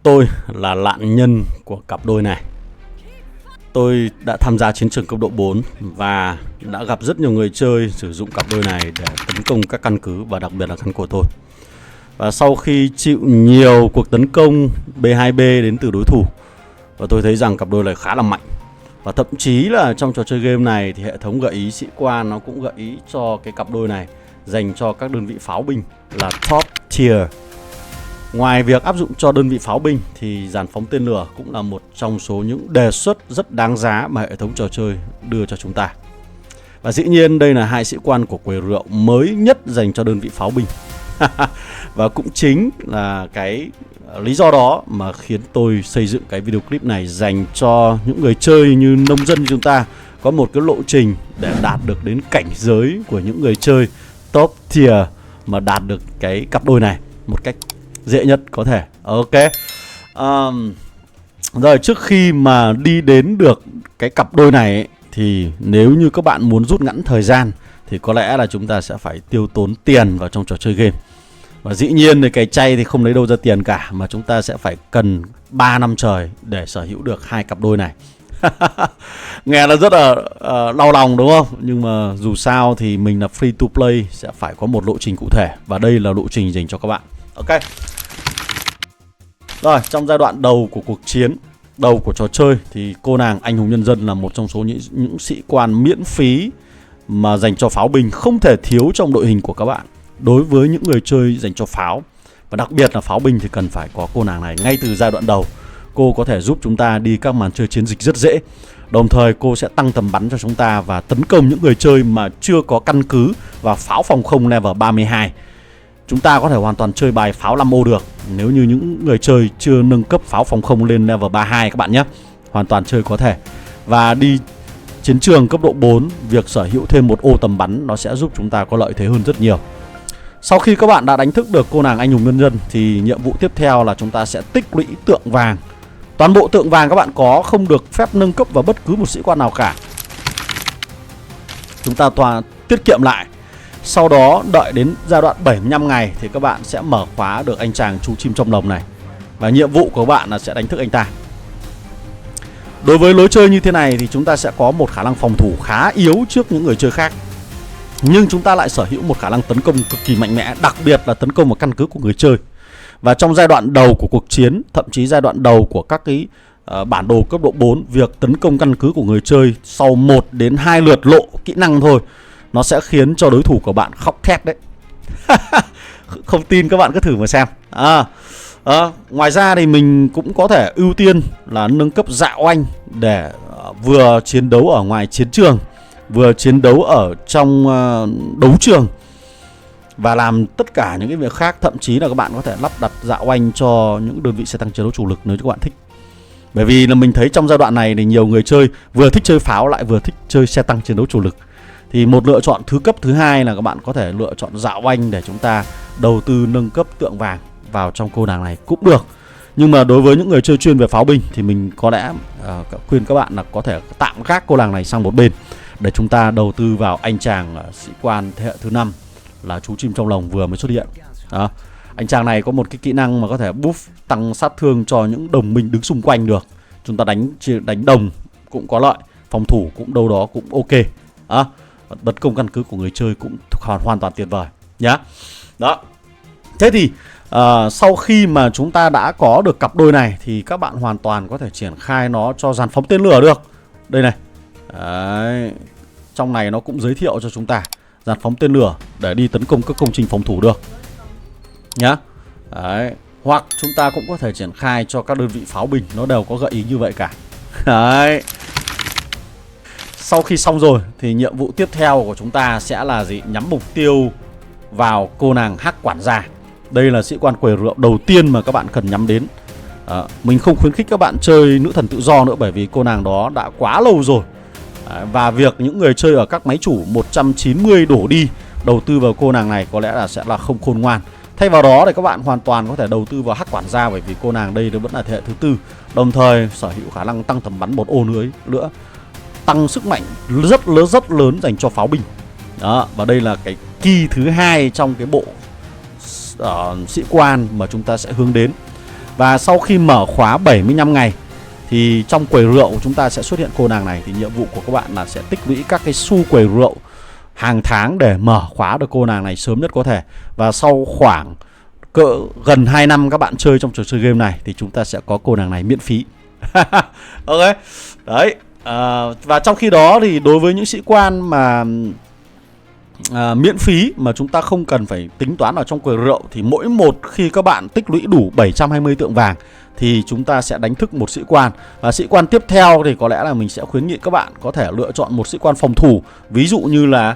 Tôi là nạn nhân của cặp đôi này. Tôi đã tham gia chiến trường cấp độ 4 và đã gặp rất nhiều người chơi sử dụng cặp đôi này để tấn công các căn cứ và đặc biệt là căn của tôi. Và sau khi chịu nhiều cuộc tấn công B2B đến từ đối thủ, và tôi thấy rằng cặp đôi này khá là mạnh. Và thậm chí là trong trò chơi game này thì hệ thống gợi ý sĩ quan nó cũng gợi ý cho cái cặp đôi này dành cho các đơn vị pháo binh là top tier. Ngoài việc áp dụng cho đơn vị pháo binh thì dàn phóng tên lửa cũng là một trong số những đề xuất rất đáng giá mà hệ thống trò chơi đưa cho chúng ta. Và dĩ nhiên đây là hai sĩ quan của quầy rượu mới nhất dành cho đơn vị pháo binh. Và cũng chính là cái lý do đó mà khiến tôi xây dựng cái video clip này dành cho những người chơi như nông dân như chúng ta, có một cái lộ trình để đạt được đến cảnh giới của những người chơi top tier mà đạt được cái cặp đôi này một cách dễ nhất có thể. Ok. Rồi trước khi mà đi đến được cái cặp đôi này ấy, thì nếu như các bạn muốn rút ngắn thời gian thì có lẽ là chúng ta sẽ phải tiêu tốn tiền vào trong trò chơi game. Và dĩ nhiên thì cái chay thì không lấy đâu ra tiền cả, mà chúng ta sẽ phải cần 3 năm trời để sở hữu được hai cặp đôi này. Nghe là rất là đau lòng đúng không? Nhưng mà dù sao thì mình là free to play, sẽ phải có một lộ trình cụ thể. Và đây là lộ trình dành cho các bạn. Ok. Rồi, trong giai đoạn đầu của cuộc chiến, đầu của trò chơi thì cô nàng anh hùng nhân dân là một trong số những sĩ quan miễn phí mà dành cho pháo binh không thể thiếu trong đội hình của các bạn. Đối với những người chơi dành cho pháo, và đặc biệt là pháo binh thì cần phải có cô nàng này ngay từ giai đoạn đầu. Cô có thể giúp chúng ta đi các màn chơi chiến dịch rất dễ. Đồng thời cô sẽ tăng tầm bắn cho chúng ta và tấn công những người chơi mà chưa có căn cứ và pháo phòng không level 32. Chúng ta có thể hoàn toàn chơi bài pháo 5 ô được nếu như những người chơi chưa nâng cấp pháo phòng không lên level 32 các bạn nhé. Hoàn toàn chơi có thể. Và đi chiến trường cấp độ 4, việc sở hữu thêm một ô tầm bắn nó sẽ giúp chúng ta có lợi thế hơn rất nhiều. Sau khi các bạn đã đánh thức được cô nàng anh hùng nhân dân thì nhiệm vụ tiếp theo là chúng ta sẽ tích lũy tượng vàng. Toàn bộ tượng vàng các bạn có không được phép nâng cấp vào bất cứ một sĩ quan nào cả. Chúng ta tiết kiệm lại. Sau đó đợi đến giai đoạn 75 ngày thì các bạn sẽ mở khóa được anh chàng chú chim trong lồng này. Và nhiệm vụ của các bạn là sẽ đánh thức anh ta. Đối với lối chơi như thế này thì chúng ta sẽ có một khả năng phòng thủ khá yếu trước những người chơi khác. Nhưng chúng ta lại sở hữu một khả năng tấn công cực kỳ mạnh mẽ, đặc biệt là tấn công vào căn cứ của người chơi. Và trong giai đoạn đầu của cuộc chiến, thậm chí giai đoạn đầu của các cái bản đồ cấp độ 4, việc tấn công căn cứ của người chơi sau 1 đến 2 lượt lộ kỹ năng thôi, nó sẽ khiến cho đối thủ của bạn khóc thét đấy. Không tin các bạn cứ thử mà xem. Ngoài ra thì mình cũng có thể ưu tiên là nâng cấp dạo oanh để vừa chiến đấu ở ngoài chiến trường, vừa chiến đấu ở trong đấu trường và làm tất cả những cái việc khác. Thậm chí là các bạn có thể lắp đặt dạo oanh cho những đơn vị xe tăng chiến đấu chủ lực nếu các bạn thích. Bởi vì là mình thấy trong giai đoạn này thì nhiều người chơi vừa thích chơi pháo lại vừa thích chơi xe tăng chiến đấu chủ lực. Thì một lựa chọn thứ cấp thứ hai là các bạn có thể lựa chọn dạo oanh để chúng ta đầu tư nâng cấp tượng vàng vào trong cô nàng này cũng được. Nhưng mà đối với những người chơi chuyên về pháo binh thì mình có lẽ khuyên các bạn là có thể tạm gác cô nàng này sang một bên để chúng ta đầu tư vào anh chàng sĩ quan thế hệ thứ 5 là chú chim trong lồng vừa mới xuất hiện. Anh chàng này có một cái kỹ năng mà có thể buff tăng sát thương cho những đồng minh đứng xung quanh được. Chúng ta đánh đồng cũng có lợi, phòng thủ cũng đâu đó cũng ok. Tấn công căn cứ của người chơi cũng hoàn toàn tuyệt vời nhá. Đó. Thế thì sau khi mà chúng ta đã có được cặp đôi này thì các bạn hoàn toàn có thể triển khai nó cho dàn phóng tên lửa được. Đây này. Đấy. Trong này nó cũng giới thiệu cho chúng ta dàn phóng tên lửa để đi tấn công các công trình phòng thủ được nhá. Đấy. Hoặc chúng ta cũng có thể triển khai cho các đơn vị pháo binh, nó đều có gợi ý như vậy cả. Đấy. Sau khi xong rồi thì nhiệm vụ tiếp theo của chúng ta sẽ là gì? Nhắm mục tiêu vào cô nàng hắc quản gia. Đây là sĩ quan quầy rượu đầu tiên mà các bạn cần nhắm đến. Mình không khuyến khích các bạn chơi nữ thần tự do nữa bởi vì cô nàng đó đã quá lâu rồi. Và việc những người chơi ở các máy chủ 190 đổ đi đầu tư vào cô nàng này có lẽ là sẽ là không khôn ngoan. Thay vào đó thì các bạn hoàn toàn có thể đầu tư vào hắc quản gia, bởi vì cô nàng đây nó vẫn là thế hệ thứ 4, đồng thời sở hữu khả năng tăng tầm bắn một ô nữa, tăng sức mạnh rất lớn dành cho pháo binh. Đó, và đây là cái key thứ hai trong cái bộ sĩ quan mà chúng ta sẽ hướng đến. Và sau khi mở khóa 75 ngày thì trong quầy rượu chúng ta sẽ xuất hiện cô nàng này. Thì nhiệm vụ của các bạn là sẽ tích lũy các cái xu quầy rượu hàng tháng để mở khóa được cô nàng này sớm nhất có thể. Và sau khoảng gần 2 năm các bạn chơi trong trò chơi game này thì chúng ta sẽ có cô nàng này miễn phí. Ok. Đấy. Và trong khi đó thì đối với những sĩ quan mà miễn phí mà chúng ta không cần phải tính toán ở trong quầy rượu thì mỗi một khi các bạn tích lũy đủ 720 tượng vàng thì chúng ta sẽ đánh thức một sĩ quan. Và sĩ quan tiếp theo thì có lẽ là mình sẽ khuyến nghị các bạn có thể lựa chọn một sĩ quan phòng thủ. Ví dụ như là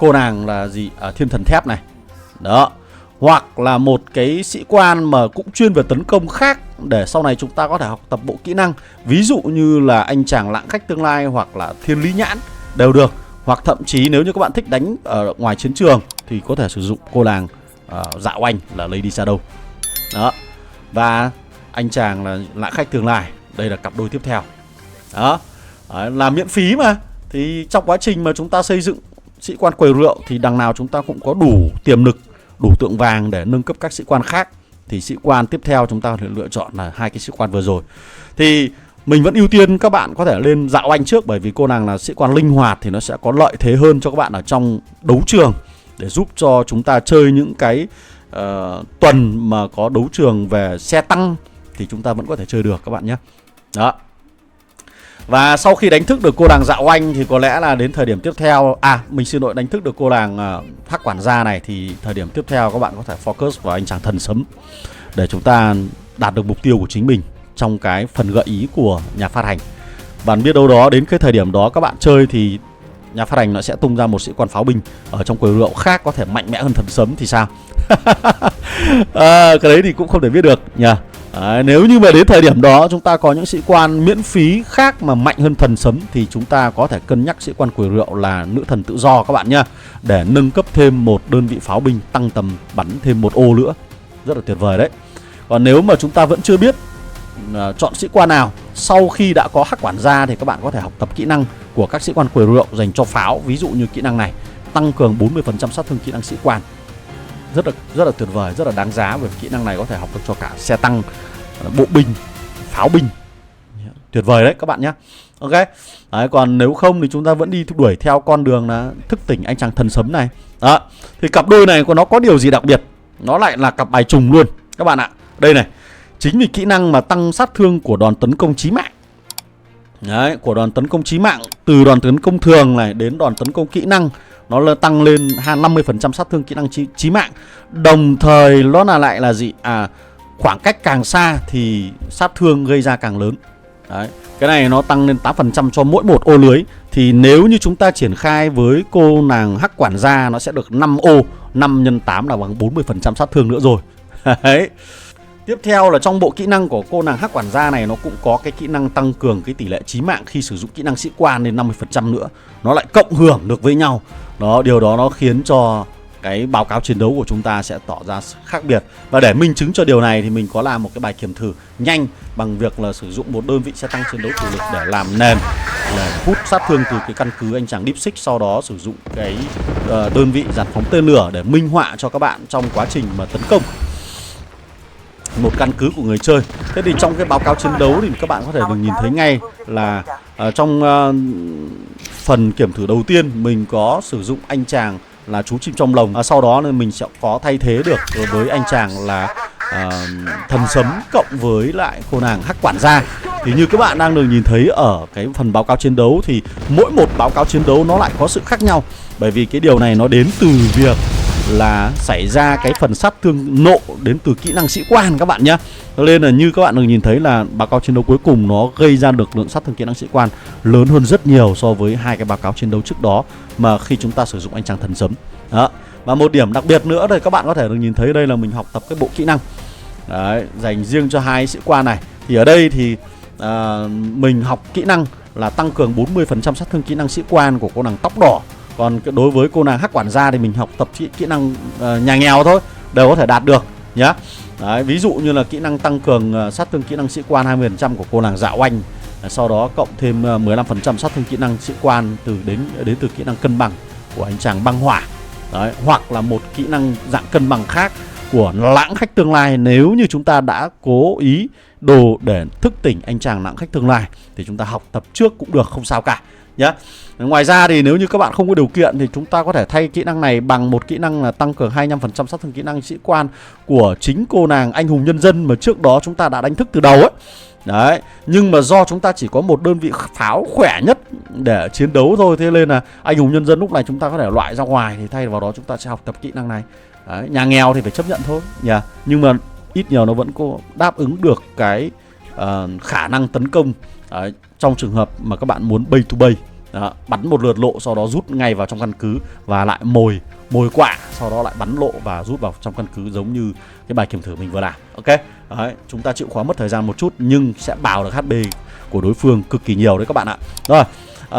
cô nàng là gì? Thiên thần thép này. Đó. Hoặc là một cái sĩ quan mà cũng chuyên về tấn công khác để sau này chúng ta có thể học tập bộ kỹ năng. Ví dụ như là anh chàng lãng khách tương lai hoặc là thiên lý nhãn đều được. Hoặc thậm chí nếu như các bạn thích đánh ở ngoài chiến trường thì có thể sử dụng cô nàng Dạo Anh là Lady Shadow. Đó. Và anh chàng là lãng khách tương lai. Đây là cặp đôi tiếp theo. Đó. Đấy, là miễn phí mà. Thì trong quá trình mà chúng ta xây dựng sĩ quan quầy rượu thì đằng nào chúng ta cũng có đủ tiềm lực, đủ tượng vàng để nâng cấp các sĩ quan khác. Thì sĩ quan tiếp theo chúng ta có thể lựa chọn là hai cái sĩ quan vừa rồi. Thì mình vẫn ưu tiên các bạn có thể lên Dạo Anh trước, bởi vì cô nàng là sĩ quan linh hoạt thì nó sẽ có lợi thế hơn cho các bạn ở trong đấu trường, để giúp cho chúng ta chơi những cái tuần mà có đấu trường về xe tăng thì chúng ta vẫn có thể chơi được các bạn nhé. Đó. Và sau khi đánh thức được cô nàng Dạo Anh thì có lẽ là đến thời điểm tiếp theo, mình xin lỗi, đánh thức được cô nàng Hắc quản gia này thì thời điểm tiếp theo các bạn có thể focus vào anh chàng thần sấm để chúng ta đạt được mục tiêu của chính mình trong cái phần gợi ý của nhà phát hành. Bạn biết đâu đó đến cái thời điểm đó các bạn chơi thì nhà phát hành nó sẽ tung ra một sĩ quan pháo binh ở trong quầy rượu khác có thể mạnh mẽ hơn thần sấm thì sao? Cái đấy thì cũng không thể biết được nhỉ. Nếu như mà đến thời điểm đó chúng ta có những sĩ quan miễn phí khác mà mạnh hơn thần sấm thì chúng ta có thể cân nhắc sĩ quan quầy rượu là nữ thần tự do các bạn nhá, để nâng cấp thêm một đơn vị pháo binh, tăng tầm bắn thêm một ô nữa. Rất là tuyệt vời đấy. Còn nếu mà chúng ta vẫn chưa biết chọn sĩ quan nào, sau khi đã có Hắc quản gia thì các bạn có thể học tập kỹ năng của các sĩ quan quầy rượu dành cho pháo. Ví dụ như kỹ năng này tăng cường 40% sát thương kỹ năng sĩ quan. Rất là tuyệt vời, rất là đáng giá, bởi kỹ năng này có thể học được cho cả xe tăng, bộ binh, pháo binh. Tuyệt vời đấy các bạn nhé. Ok. Đấy, còn nếu không thì chúng ta vẫn đi đuổi theo con đường là thức tỉnh anh chàng thần sấm này. Đó. Thì cặp đôi này nó có điều gì đặc biệt? Nó lại là cặp bài trùng luôn các bạn ạ. Đây này, chính vì kỹ năng mà tăng sát thương của đòn tấn công chí mạng. Đấy, của đòn tấn công chí mạng, từ đòn tấn công thường này đến đòn tấn công kỹ năng, nó là tăng lên 50% sát thương kỹ năng chí mạng. Đồng thời nó là lại là gì? Khoảng cách càng xa thì sát thương gây ra càng lớn. Đấy, cái này nó tăng lên 8% cho mỗi một ô lưới. Thì nếu như chúng ta triển khai với cô nàng Hắc quản gia, nó sẽ được 5 ô, 5 x 8 là bằng 40% sát thương nữa rồi. Đấy. Tiếp theo là trong bộ kỹ năng của cô nàng Hắc quản gia này, nó cũng có cái kỹ năng tăng cường cái tỷ lệ chí mạng khi sử dụng kỹ năng sĩ quan lên 50% nữa. Nó lại cộng hưởng được với nhau. Điều đó nó khiến cho cái báo cáo chiến đấu của chúng ta sẽ tỏ ra khác biệt. Và để minh chứng cho điều này thì mình có làm một cái bài kiểm thử nhanh bằng việc là sử dụng một đơn vị xe tăng chiến đấu chủ lực để làm nền, là hút sát thương từ cái căn cứ anh chàng Deep Six, sau đó sử dụng cái đơn vị dàn phóng tên lửa để minh họa cho các bạn trong quá trình mà tấn công một căn cứ của người chơi. Thế thì trong cái báo cáo chiến đấu thì các bạn có thể được nhìn thấy ngay là trong phần kiểm thử đầu tiên mình có sử dụng anh chàng là chú chim trong lồng. Sau đó nên mình sẽ có thay thế được với anh chàng là thần sấm cộng với lại cô nàng Hắc quản gia. Thì như các bạn đang được nhìn thấy ở cái phần báo cáo chiến đấu thì mỗi một báo cáo chiến đấu nó lại có sự khác nhau. Bởi vì cái điều này nó đến từ việc là xảy ra cái phần sát thương nộ đến từ kỹ năng sĩ quan các bạn nhé. Nên là như các bạn được nhìn thấy là báo cáo chiến đấu cuối cùng nó gây ra được lượng sát thương kỹ năng sĩ quan lớn hơn rất nhiều so với hai cái báo cáo chiến đấu trước đó mà khi chúng ta sử dụng anh chàng thần sấm. Đó. Và một điểm đặc biệt nữa thì các bạn có thể được nhìn thấy đây là mình học tập cái bộ kỹ năng đấy, dành riêng cho hai sĩ quan này. Thì ở đây thì mình học kỹ năng là tăng cường 40% sát thương kỹ năng sĩ quan của cô nàng tóc đỏ. Còn đối với cô nàng Hắc quản gia thì mình học tập kỹ năng nhà nghèo thôi, đều có thể đạt được nhá. Đấy, ví dụ như là kỹ năng tăng cường sát thương kỹ năng sĩ quan 20% của cô nàng Dạo Anh, sau đó cộng thêm 15% sát thương kỹ năng sĩ quan đến từ kỹ năng cân bằng của anh chàng băng hỏa. Đấy, hoặc là một kỹ năng dạng cân bằng khác của lãng khách tương lai. Nếu như chúng ta đã cố ý đồ để thức tỉnh anh chàng lãng khách tương lai thì chúng ta học tập trước cũng được, không sao cả nhé. Ngoài ra thì nếu như các bạn không có điều kiện thì chúng ta có thể thay kỹ năng này bằng một kỹ năng là tăng cường 25% sát thương kỹ năng sĩ quan của chính cô nàng anh hùng nhân dân mà trước đó chúng ta đã đánh thức từ đầu ấy. Đấy, nhưng mà do chúng ta chỉ có một đơn vị pháo khỏe nhất để chiến đấu thôi, thế nên là anh hùng nhân dân lúc này chúng ta có thể loại ra ngoài, thì thay vào đó chúng ta sẽ học tập kỹ năng này. Đấy, nhà nghèo thì phải chấp nhận thôi nhỉ, nhưng mà ít nhiều nó vẫn có đáp ứng được cái khả năng tấn công trong trường hợp mà các bạn muốn bay to bay. Đó, bắn một lượt lộ sau đó rút ngay vào trong căn cứ và lại mồi quạ, sau đó lại bắn lộ và rút vào trong căn cứ, giống như cái bài kiểm thử mình vừa làm. Ok, đấy, chúng ta chịu khó mất thời gian một chút nhưng sẽ bào được HP của đối phương cực kỳ nhiều đấy các bạn ạ. Rồi,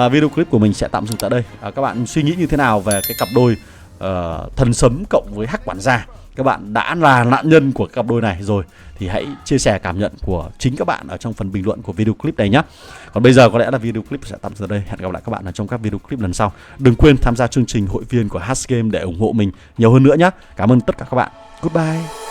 video clip của mình sẽ tạm dừng tại đây. Các bạn suy nghĩ như thế nào về cái cặp đôi thần sấm cộng với hắc quản gia? Các bạn đã là nạn nhân của cặp đôi này rồi thì hãy chia sẻ cảm nhận của chính các bạn ở trong phần bình luận của video clip này nhé. Còn bây giờ có lẽ là video clip sẽ tạm dừng đây. Hẹn gặp lại các bạn ở trong các video clip lần sau. Đừng quên tham gia chương trình hội viên của Haz Game để ủng hộ mình nhiều hơn nữa nhé. Cảm ơn tất cả các bạn. Goodbye.